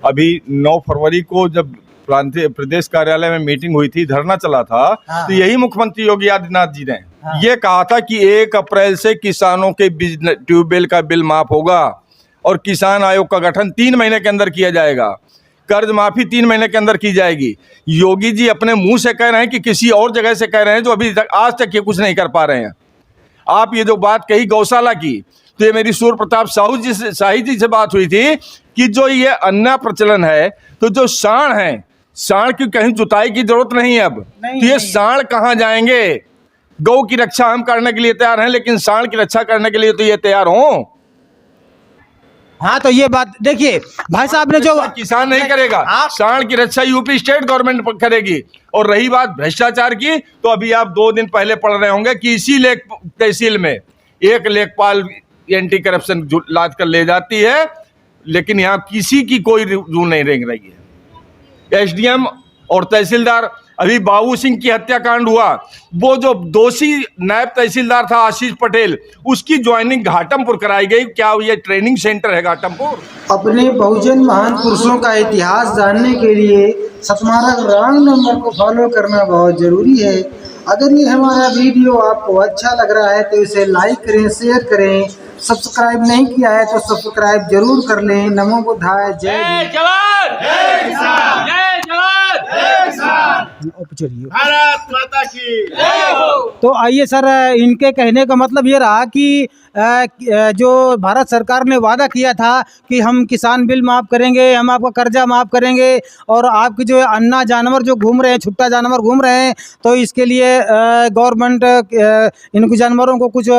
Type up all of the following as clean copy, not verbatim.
अभी 9 फरवरी को जब प्रांतीय प्रदेश कार्यालय में मीटिंग हुई थी, धरना चला था, तो यही मुख्यमंत्री योगी आदित्यनाथ जी ने ये कहा था कि 1 अप्रैल से किसानों के ट्यूबवेल का बिल माफ होगा और किसान आयोग का गठन 3 महीने के अंदर किया जाएगा, कर्ज माफी 3 महीने के अंदर की जाएगी। योगी जी अपने मुंह से कह रहे हैं कि किसी और जगह से कह रहे हैं जो अभी तक आज तक ये कुछ नहीं कर पा रहे हैं। आप ये जो बात कही गौशाला की, तो ये मेरी सूर्य प्रताप शाही जी से बात हुई थी कि जो ये अन्ना प्रचलन है, तो जो सांड है, सांड की कहीं जुताई की जरूरत नहीं है अब, तो ये सांड कहाँ जाएंगे? गौ की रक्षा हम करने के लिए तैयार हैं, लेकिन सांड की रक्षा करने के लिए तो ये तैयार हो। हाँ, तो ये बात देखिए भाई साहब ने जो किसान नहीं करेगा, सांड की रक्षा यूपी स्टेट गवर्नमेंट करेगी। और रही बात भ्रष्टाचार की, तो अभी आप 2 दिन पहले पढ़ रहे होंगे कि इसी तहसील में एक लेखपाल एंटी करप्शन लाद कर ले जाती है, लेकिन यहाँ किसी की कोई रू नहीं रेंग रही है। एसडीएम और तहसीलदार, अभी बाबू सिंह की हत्याकांड हुआ, वो जो दोषी नायब तहसीलदार था आशीष पटेल, उसकी ज्वाइनिंग घाटमपुर कराई गई। क्या ये ट्रेनिंग सेंटर है घाटमपुर? अपने बहुजन महान पुरुषों का इतिहास जानने के लिए सतमारा रॉन्ग नंबर को फॉलो करना बहुत जरूरी है। अगर ये हमारा वीडियो आपको अच्छा लग रहा है तो इसे लाइक करें, शेयर करें। सब्सक्राइब नहीं किया है तो सब्सक्राइब जरूर कर लें। नमो बुद्धाय। जय जवान, जय किसान, जय जवान, जय किसान, चलिए भारत माता की जय हो। तो आइए सर, इनके कहने का मतलब ये रहा कि जो भारत सरकार ने वादा किया था कि हम किसान बिल माफ़ करेंगे, हम आपका कर्जा माफ़ करेंगे, और आपके जो अन्ना जानवर जो घूम रहे हैं, छुट्टा जानवर घूम रहे हैं, तो इसके लिए गवर्नमेंट इनको जानवरों को कुछ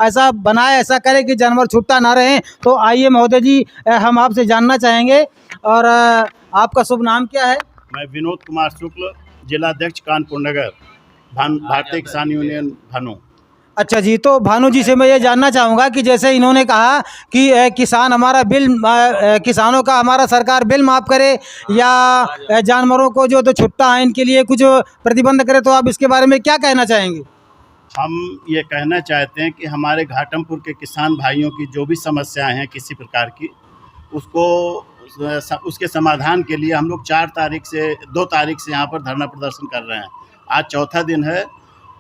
ऐसा बनाए, ऐसा करे कि जानवर छुट्टा ना रहें। तो आइए महोदय जी, हम आपसे जानना चाहेंगे, और आपका शुभ नाम क्या है? मैं विनोद कुमार शुक्ल, जिलाध्यक्ष कानपुर नगर, भारतीय किसान यूनियन भानु। अच्छा जी, तो भानु जी से मैं ये जानना चाहूँगा कि जैसे इन्होंने कहा कि किसान हमारा बिल, किसानों का हमारा सरकार बिल माफ़ करे या जानवरों को जो तो छुट्टा है इनके लिए कुछ प्रतिबंध करे, तो आप इसके बारे में क्या कहना चाहेंगे? हम ये कहना चाहते हैं कि हमारे घाटमपुर के किसान भाइयों की जो भी समस्याएं हैं किसी प्रकार की, उसके समाधान के लिए हम लोग 2 तारीख से यहाँ पर धरना प्रदर्शन कर रहे हैं। आज चौथा दिन है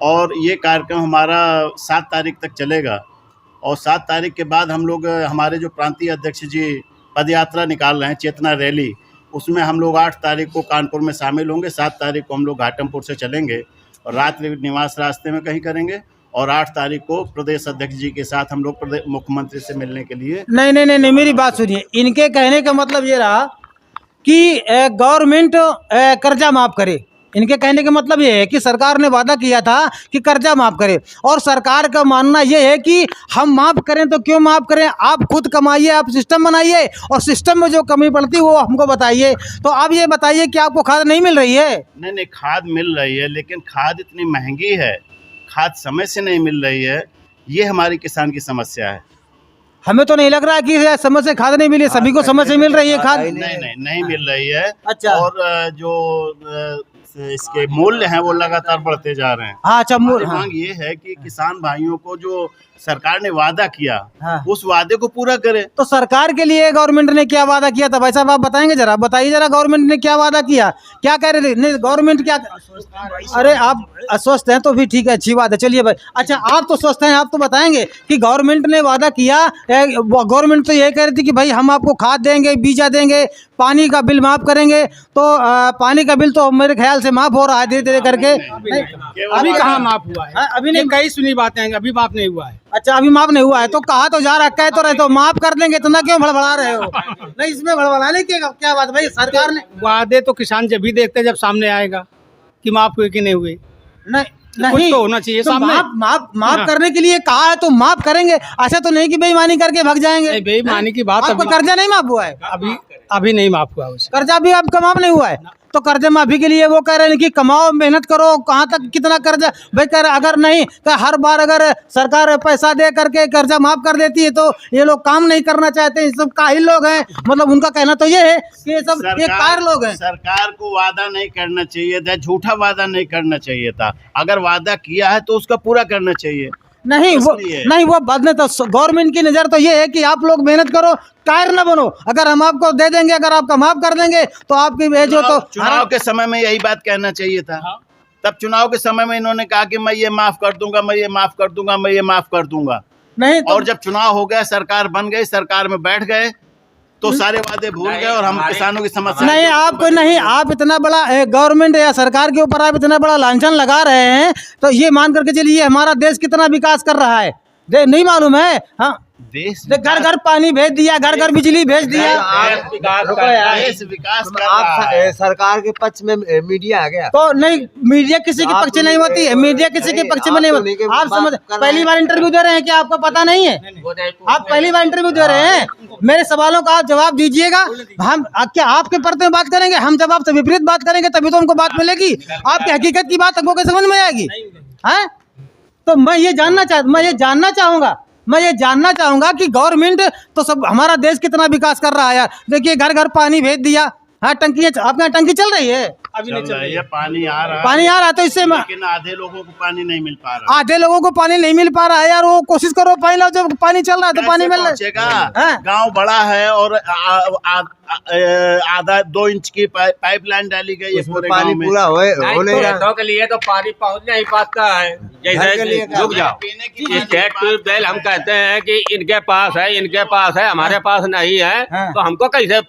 और ये कार्यक्रम हमारा 7 तारीख तक चलेगा। और 7 तारीख के बाद हम लोग, हमारे जो प्रांतीय अध्यक्ष जी पदयात्रा निकाल रहे हैं, चेतना रैली, उसमें हम लोग 8 तारीख को कानपुर में शामिल होंगे। 7 तारीख को हम लोग घाटमपुर से चलेंगे और रात्रि निवास रास्ते में कहीं करेंगे, और 8 तारीख को प्रदेश अध्यक्ष जी के साथ हम लोग मुख्यमंत्री से मिलने के लिए। नहीं, मेरी बात सुनिए। इनके कहने का मतलब ये रहा कि गवर्नमेंट कर्जा माफ़ करे। इनके कहने का मतलब ये है कि सरकार ने वादा किया था कि कर्जा माफ़ करे, और सरकार का मानना ये है कि हम माफ़ करें तो क्यों माफ़ करें, आप खुद कमाइए, आप सिस्टम बनाइए, और सिस्टम में जो कमी पड़ती है वो हमको बताइए। तो आप ये बताइए कि आपको खाद नहीं मिल रही है? नहीं, खाद मिल रही है, लेकिन खाद इतनी महंगी है, खाद समय से नहीं मिल रही है। ये हमारी किसान की समस्या है। हमें तो नहीं लग रहा है कि समय से खाद नहीं मिली, सभी को समय से मिल रही है खाद। नहीं मिल रही है। अच्छा। और जो इसके मूल्य हैं वो लगातार बढ़ते जा रहे हैं। हाँ, अच्छा। मांग ये है कि किसान भाइयों को जो सरकार ने वादा किया, उस वादे को पूरा करे। तो सरकार के लिए गवर्नमेंट ने क्या वादा किया था भाई साहब, आप बताएंगे जरा? बताइए जरा, गवर्नमेंट ने क्या वादा किया, क्या कह रहे थे? नहीं, गवर्नमेंट क्या, अरे आप अस्वस्थ हैं तो फिर ठीक है, अच्छी बात है, चलिए भाई। अच्छा, आप तो स्वस्थ हैं, आप तो बताएंगे कि गवर्नमेंट ने वादा किया। गवर्नमेंट तो ये कह रही थी कि भाई हम आपको खाद देंगे, बीजा देंगे, पानी का बिल माफ़ करेंगे। तो पानी का बिल तो मेरे ख्याल से माफ़ हो रहा है धीरे धीरे करके। अभी कहाँ माफ़ हुआ है? अभी नहीं, कई सुनी बातें हैं, अभी माफ़ नहीं हुआ है। अच्छा, अभी माफ़ नहीं हुआ है, तो कहा तो जा रहा, कह तो रहे तो माफ़ कर देंगे, इतना क्यों भड़बड़ा रहे हो? नहीं, इसमें भड़बड़ाने की क्या बात भाई? सरकार ने वादे तो किसान जब भी देखते जब सामने आएगा कि माफ़ हुए कि नहीं हुए। नहीं, कुछ तो होना चाहिए तो सामने। माफ करने के लिए कहा है तो माफ करेंगे, ऐसा तो नहीं कि बेईमानी करके भाग जाएंगे। बेईमानी की बात, आपका कर्जा नहीं माफ हुआ है? अभी नहीं माफ हुआ उसका कर्जा भी आपका माफ नहीं हुआ है। तो कर्जे माफी के लिए वो कह रहे हैं कि कमाओ, मेहनत करो, कहाँ तक कितना कर्जा भाई कर, अगर नहीं तो हर बार अगर सरकार पैसा दे करके कर्जा माफ कर देती है तो ये लोग काम नहीं करना चाहते। ये सब काहिल लोग हैं, मतलब उनका कहना तो ये है कि ये सब बेकार लोग हैं। सरकार को वादा नहीं करना चाहिए था, झूठा वादा नहीं करना चाहिए था। अगर वादा किया है तो उसका पूरा करना चाहिए। नहीं वो इसलिए। नहीं वो बाद में, तो गवर्नमेंट की नज़र तो ये है कि आप लोग मेहनत करो, कायर ना बनो। अगर हम आपको दे देंगे, अगर आपका माफ कर देंगे तो आपकी जो तो चुनाव के समय में यही बात कहना चाहिए था। तब चुनाव के समय में इन्होंने कहा कि मैं ये माफ कर दूंगा, मैं ये माफ कर दूंगा, मैं ये माफ कर दूंगा। नहीं तो और जब चुनाव हो गया, सरकार बन गई, सरकार में बैठ गए, तो सारे वादे भूल गए और हम किसानों की समस्या नहीं, आपको नहीं, आप इतना बड़ा गवर्नमेंट या सरकार के ऊपर आप इतना बड़ा लांछन लगा रहे हैं, तो ये मान करके चलिए हमारा देश कितना विकास कर रहा है, नहीं मालूम है? हाँ, देश घर घर पानी भेज दिया, घर घर बिजली भेज दिया। देश विकास कर रहा है। सरकार के पक्ष में मीडिया आ गया तो नहीं, मीडिया किसी के पक्ष नहीं होती है, मीडिया किसी के पक्ष में नहीं होती। आप समझ, पहली बार इंटरव्यू दे रहे हैं, क्या आपको पता नहीं है? आप पहली बार इंटरव्यू दे रहे हैं, मेरे सवालों का आप जवाब दीजिएगा। हम क्या आपके पर्दे में बात करेंगे? हम जब आपसे विपरीत बात करेंगे तभी तो हमको बात मिलेगी। आपकी हकीकत की बात हमको कैसे समझ में आएगी? हैं? तो मैं ये जानना चाहूंगा कि गवर्नमेंट तो सब, हमारा देश कितना विकास कर रहा है यार। देखिए घर घर पानी भेज दिया। हाँ, टंकी, आपके यहाँ टंकी चल रही है? अभी नहीं चल रही है, पानी आ रहा है, पानी आ रहा है, तो इससे लेकिन आधे लोगों को पानी नहीं मिल पा रहा। आधे लोगों को पानी नहीं मिल पा रहा है यार। वो कोशिश करो पानी लाओ, जब पानी चल रहा है तो पानी मिल रहा है। गांव बड़ा है और आधा 2 इंच की पाइपलाइन डाली गई है पूरे पानी गांव में। पूरा हो नहीं रहा। खेतों के लिए तो पानी पहुंच नहीं पाता है। जैसे रुक जाओ, स्टेट ट्यूबवेल हम कहते हैं कि इनके पास है, हमारे पास नहीं है, तो हमको कैसे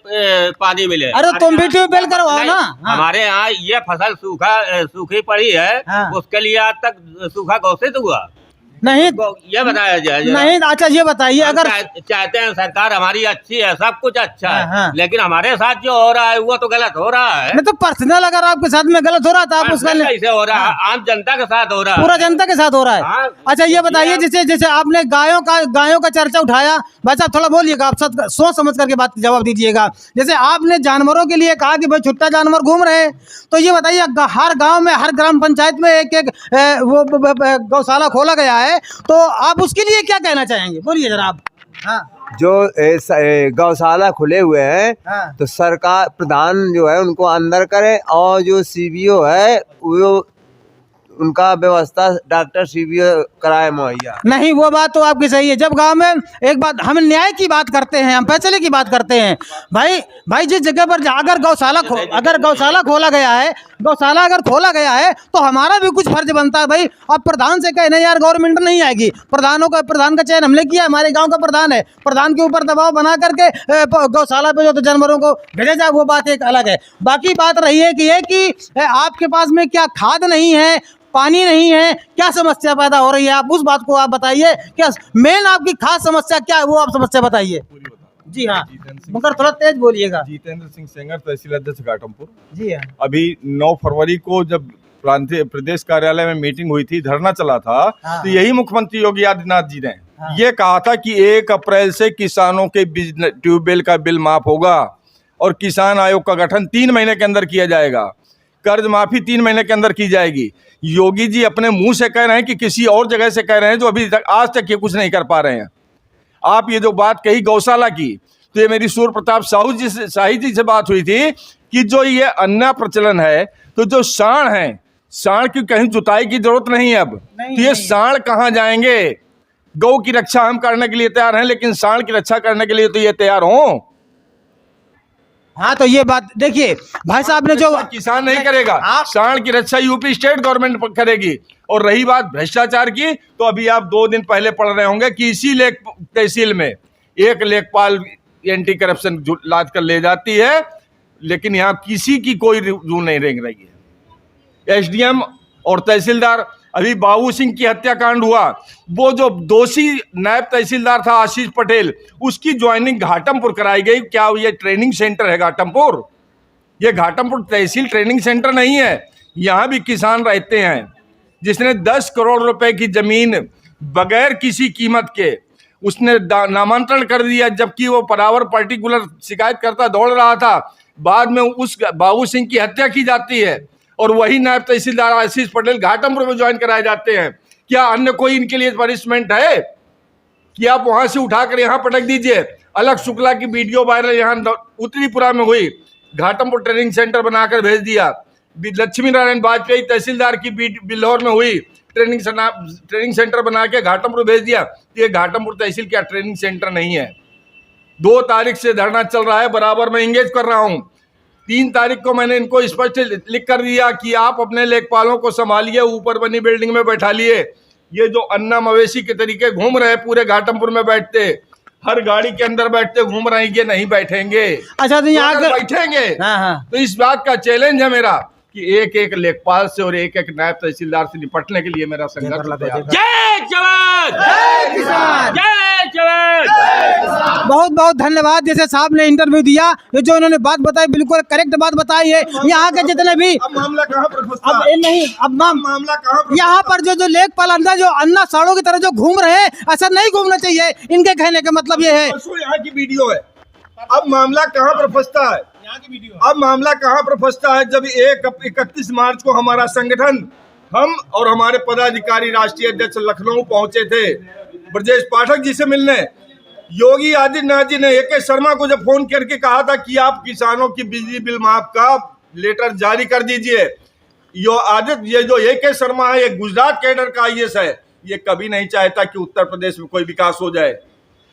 पानी मिले? अरे तुम भी ट्यूबवेल करवाओ ना। हमारे यहाँ ये फसल सूखी पड़ी है, उसके लिए आज तक सूखा घोषित हुआ नहीं, ये बताया जाए जरा। नहीं, अच्छा ये बताइए, अगर चाहते हैं सरकार हमारी अच्छी है, सब कुछ अच्छा है, हाँ। लेकिन हमारे साथ जो हो रहा है वो तो गलत हो रहा है। नहीं तो पर्सनल अगर आपके साथ में गलत हो रहा था, आप उसका कैसे हो रहा है? आम जनता के साथ हो रहा है, पूरा जनता के साथ हो रहा है। हाँ। अच्छा ये बताइए, जैसे आपने गायों का चर्चा उठाया, भाई साहब थोड़ा बोलिएगा, आप सोच समझ करके बात जवाब दीजिएगा। जैसे आपने जानवरों के लिए कहा कि भाई छुट्टा जानवर घूम रहे हैं, तो ये बताइए हर गाँव में, हर ग्राम पंचायत में एक वो गौशाला खोला गया है, तो आप उसके लिए क्या कहना चाहेंगे? बोलिए जरा आप। हाँ, जो गौशाला खुले हुए हैं, हाँ। तो सरकार प्रधान जो है उनको अंदर करे, और जो सीबीओ है वो उनका व्यवस्था डॉक्टर सीबीओ कराए मुहैया। नहीं, वो बात तो आपकी सही है। जब गांव में एक बात, हम न्याय की बात करते हैं, हम फैसले की बात करते हैं। भाई जिस जगह पर अगर गौशाला खोला गया है तो हमारा भी कुछ फर्ज बनता है। भाई अब प्रधान से कहने यार गवर्नमेंट नहीं आएगी, प्रधान का चयन हमने किया, हमारे गाँव का प्रधान है, प्रधान के ऊपर दबाव बना करके गौशाला पे जो तो जानवरों को भेजा जाए, वो बात एक अलग है। बाकी बात रही है कि आपके पास में क्या खाद नहीं है, पानी नहीं है, क्या समस्या पैदा हो रही है, आप उस बात को आप बताइए। क्या मेन आपकी खास समस्या क्या है, वो आप समस्या बताइए। जी हाँ, मगर थोड़ा तेज बोलिएगा। जितेंद्र सिंह सेंगर, तहसील अध्यक्ष घाटमपुर। जी हाँ, अभी 9 फरवरी को जब प्रांतीय प्रदेश कार्यालय में मीटिंग हुई थी, धरना चला था, तो यही मुख्यमंत्री योगी आदित्यनाथ जी ने ये कहा था कि 1 अप्रैल से किसानों के ट्यूबवेल का बिल माफ होगा और किसान आयोग का गठन 3 महीने के अंदर किया जाएगा, कर्ज माफी 3 महीने के अंदर की जाएगी। योगी जी अपने मुंह से कह रहे हैं कि किसी और जगह से कह रहे हैं, जो अभी तक आज तक ये कुछ नहीं कर पा रहे हैं। आप ये जो बात कही गौशाला की, तो ये मेरी सूर्य प्रताप शाही जी से बात हुई थी कि जो ये अन्य प्रचलन है, तो जो सांड हैं, सांड की कहीं जुताई की जरूरत नहीं है अब, तो ये सांड कहाँ जाएंगे? गौ की रक्षा हम करने के लिए तैयार हैं, लेकिन सांड की रक्षा करने के लिए तो ये तैयार हों। हाँ, तो ये बात देखिए भाई साहब ने जो किसान नहीं करेगा, सांड की रक्षा यूपी स्टेट गवर्नमेंट करेगी। और रही बात भ्रष्टाचार की, तो अभी आप 2 दिन पहले पढ़ रहे होंगे कि इसी तहसील में एक लेखपाल एंटी करप्शन लाद कर ले जाती है, लेकिन यहाँ किसी की कोई रू नहीं रेंग रही है। एसडीएम और तहसीलदार, अभी बाबू सिंह की हत्याकांड हुआ, वो जो दोषी नायब तहसीलदार था आशीष पटेल, उसकी ज्वाइनिंग घाटमपुर कराई गई। क्या ये ट्रेनिंग सेंटर है घाटमपुर? ये घाटमपुर तहसील ट्रेनिंग सेंटर नहीं है। यहाँ भी किसान रहते हैं, जिसने 10 करोड़ रुपए की जमीन बगैर किसी कीमत के उसने नामांतरण कर दिया, जबकि वो बराबर पर्टिकुलर शिकायत करता दौड़ रहा था। बाद में उस बाबू सिंह की हत्या की जाती है और वही नायब तहसीलदार आशीष पटेल घाटमपुर में ज्वाइन कराए जाते हैं। क्या अन्य कोई इनके लिए पनिशमेंट है कि आप वहां से उठाकर यहाँ पटक दीजिए? अलग शुक्ला की वीडियो वायरल यहाँ उत्तरीपुरा में हुई, घाटमपुर ट्रेनिंग सेंटर बनाकर भेज दिया। लक्ष्मी नारायण वाजपेयी तहसीलदार की बिल्हौर में हुई, ट्रेनिंग सेंटर बना के घाटमपुर भेज दिया। तो ये घाटमपुर तहसील क्या ट्रेनिंग सेंटर नहीं है। 2 तारीख से धरना चल रहा है, बराबर मैं इंगेज कर रहा हूँ। 3 तारीख को मैंने इनको स्पष्ट लिख कर दिया कि आप अपने लेखपालों को संभालिए, ऊपर बनी बिल्डिंग में बैठा लिए। ये जो अन्ना मवेशी के तरीके घूम रहे हैं पूरे घाटमपुर में बैठते, हर गाड़ी के अंदर बैठते घूम रहे हैं, ये नहीं बैठेंगे। अच्छा, तो यहाँ अगर बैठेंगे तो इस बात का चैलेंज है मेरा कि एक एक लेखपाल से और एक एक नायब तहसीलदार से निपटने के लिए मेरा संघर्ष तैयार है। जय जवान, जय किसान, जय जवान। बहुत बहुत धन्यवाद। जैसे साहब ने इंटरव्यू दिया, ये जो उन्होंने बात बताई बिल्कुल करेक्ट बात बताई है। यहाँ के जितने भी अब मामला कहाँ पर फंसता अब है? नहीं अब मामला कहाँ पर? यहाँ पर जो लेखपाल अंदर जो अन्ना साड़ों की तरह जो घूम रहे हैं, ऐसा नहीं घूमना चाहिए। इनके कहने का मतलब ये है। यहाँ की वीडियो है। अब मामला कहाँ पर फंसता है? अब मामला कहाँ पर फंसता है? जब 31 मार्च को हमारा संगठन, हम और हमारे पदाधिकारी राष्ट्रीय अध्यक्ष लखनऊ पहुंचे थे ब्रजेश पाठक जी से मिलने। योगी आदित्यनाथ जी ने AK शर्मा को जब फोन करके कहा था कि आप किसानों की बिजली बिल माफ का लेटर जारी कर दीजिए, ये जो AK शर्मा है, ये गुजरात कैडर का IAS है, ये कभी नहीं चाहता कि उत्तर प्रदेश में कोई विकास हो जाए।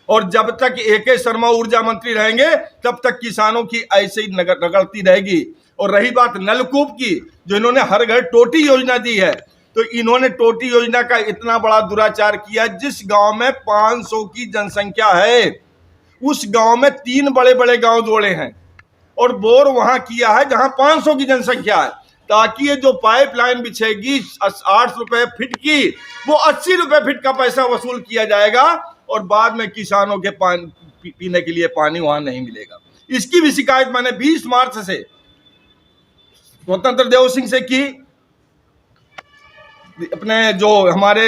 और जब तक AK शर्मा ऊर्जा मंत्री रहेंगे तब तक किसानों की ऐसे ही रगड़ती रहेगी। और रही बात नलकूप की, जो इन्होंने हर घर टोटी योजना दी है, तो इन्होंने टोटी योजना का इतना बड़ा दुराचार किया। जिस गांव में 500 की जनसंख्या है, उस गांव में 3 बड़े बड़े गांव जोड़े हैं और बोर वहां किया है जहां 500 की जनसंख्या है, ताकि ये जो पाइपलाइन बिछेगी 8 रुपए फीट की, वो 80 रुपए फीट का पैसा वसूल किया जाएगा और बाद में किसानों के पीने के लिए पानी वहां नहीं मिलेगा। इसकी भी शिकायत मैंने 20 मार्च से स्वतंत्र देव सिंह से की, अपने जो हमारे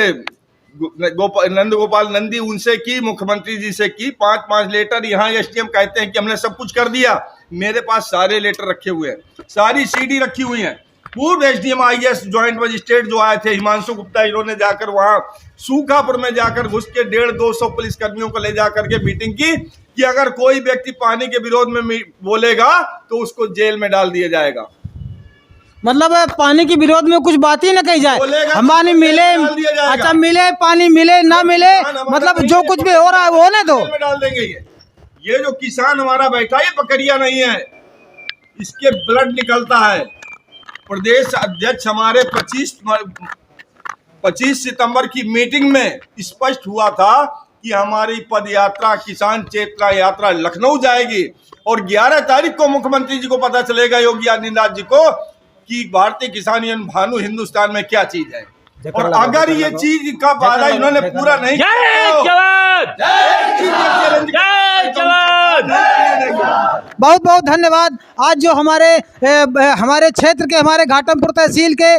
नंद गोपाल नंदी उनसे की, मुख्यमंत्री जी से की। 5 लेटर यहाँ SDM कहते हैं कि हमने सब कुछ कर दिया। मेरे पास सारे लेटर रखे हुए हैं, सारी CD रखी हुई हैं। पूर्व SDM IAS ज्वाइंट मजिस्ट्रेट जो आए थे हिमांशु गुप्ता, इन्होंने जाकर वहां सूखापुर में जाकर घुस के 150-200 पुलिस कर्मियों को ले जाकर के मीटिंग की कि अगर कोई व्यक्ति पानी के विरोध में बोलेगा तो उसको जेल में डाल दिया जाएगा। मतलब पानी के विरोध में कुछ बात ही न कही जाए। हमारी मिले, अच्छा मिले पानी, मिले ना मिले, मतलब जो कुछ भी हो रहा है वो होने दो, डाल देंगे। ये जो किसान हमारा बैठा है, ये बकरिया नहीं है, इसके ब्लड निकलता है। प्रदेश अध्यक्ष हमारे 25 सितंबर की मीटिंग में स्पष्ट हुआ था कि हमारी पद यात्रा, किसान चेतना यात्रा लखनऊ जाएगी और 11 तारीख को मुख्यमंत्री जी को पता चलेगा, योगी आदित्यनाथ जी को, कि भारतीय किसान यूनियन भानु हिंदुस्तान में क्या चीज है। और अगर ये चीज का वादा इन्होंने पूरा नहीं बहुत बहुत धन्यवाद। आज जो हमारे क्षेत्र के, हमारे घाटमपुर तहसील के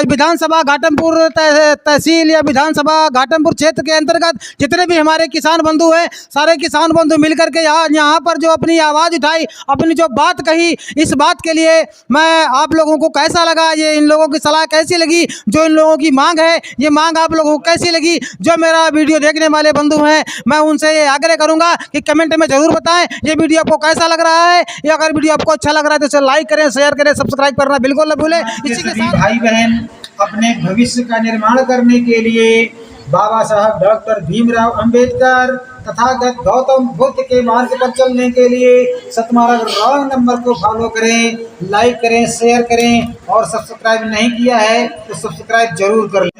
विधानसभा घाटमपुर तहसील या विधानसभा घाटमपुर क्षेत्र के अंतर्गत जितने भी हमारे किसान बंधु हैं, सारे किसान बंधु मिलकर के यहाँ पर जो अपनी आवाज़ उठाई, अपनी जो बात कही, इस बात के लिए मैं आप लोगों को कैसा लगा, ये इन लोगों की सलाह कैसी लगी, जो इन लोगों की मांग है, ये मांग आप लोगों को कैसी लगी, जो मेरा वीडियो देखने वाले बंधु हैं, मैं उनसे ये आग्रह करूंगा कि कमेंट में जरूर बताएं ये वीडियो आपको कैसा लग रहा है। या अगर वीडियो आपको अच्छा लग रहा है तो इसे लाइक करें, शेयर करें, सब्सक्राइब करना बिल्कुल न भूलें। इसी के साथ भाई बहन अपने भविष्य का निर्माण करने के लिए बाबा साहब डॉक्टर भीमराव अंबेडकर तथागत गौतम बुद्ध के मार्ग पर चलने के लिए सतमार्ग रॉन्ग नंबर को फॉलो करें, लाइक करें, शेयर करें और सब्सक्राइब नहीं किया है तो सब्सक्राइब जरूर कर लें।